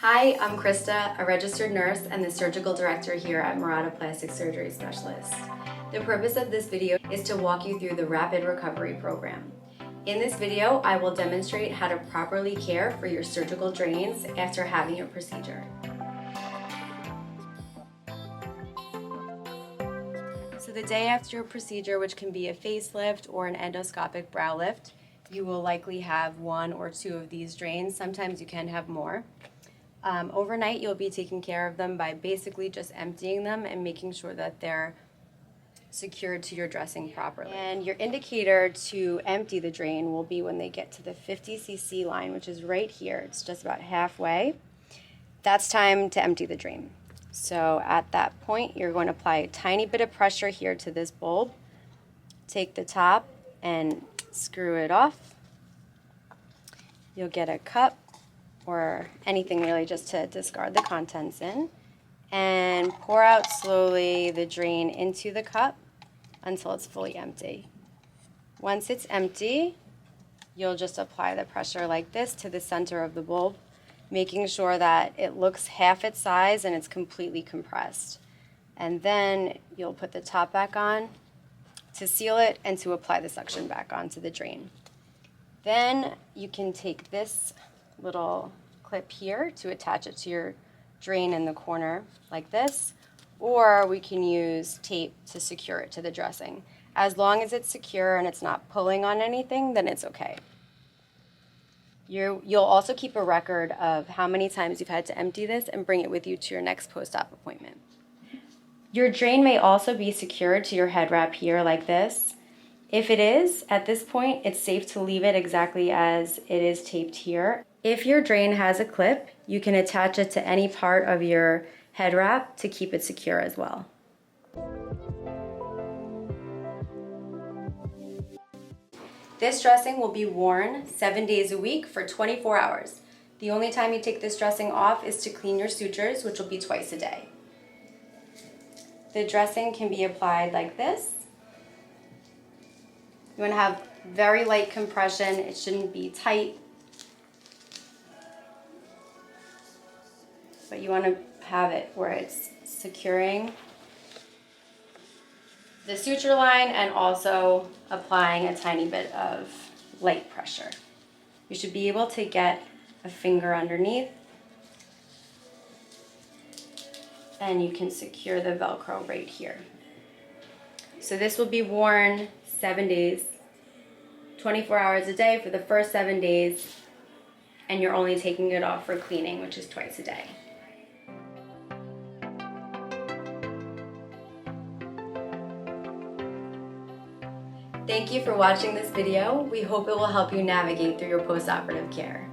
Hi, I'm Krista, a registered nurse and the surgical director here at Murata Plastic Surgery Specialist. The purpose of this video is to walk you through the Rapid Recovery Program. In this video, I will demonstrate how to properly care for your surgical drains after having your procedure. So the day after your procedure, which can be a facelift or an endoscopic brow lift, you will likely have one or two of these drains. Sometimes you can have more. Overnight, you'll be taking care of them by basically just emptying them and making sure that they're secured to your dressing properly. And your indicator to empty the drain will be when they get to the 50 cc line, which is right here. It's just about halfway. That's time to empty the drain. So at that point, you're going to apply a tiny bit of pressure here to this bulb. Take the top and screw it off. You'll get a cup or anything really just to discard the contents in, and pour out slowly the drain into the cup until it's fully empty. Once it's empty, you'll just apply the pressure like this to the center of the bulb, making sure that it looks half its size and it's completely compressed. And then you'll put the top back on to seal it and to apply the suction back onto the drain. Then you can take this little clip here to attach it to your drain in the corner like this, or we can use tape to secure it to the dressing. As long as it's secure and it's not pulling on anything, then it's okay. You'll also keep a record of how many times you've had to empty this and bring it with you to your next post-op appointment. Your drain may also be secured to your head wrap here like this. If it is, at this point, it's safe to leave it exactly as it is taped here. If your drain has a clip, you can attach it to any part of your head wrap to keep it secure as well. This dressing will be worn 7 days a week for 24 hours. The only time you take this dressing off is to clean your sutures, which will be twice a day. The dressing can be applied like this. You want to have very light compression. It shouldn't be tight, but you want to have it where it's securing the suture line and also applying a tiny bit of light pressure. You should be able to get a finger underneath, and you can secure the Velcro right here. So this will be worn 7 days, 24 hours a day for the first 7 days, and you're only taking it off for cleaning, which is twice a day. Thank you for watching this video. We hope it will help you navigate through your post-operative care.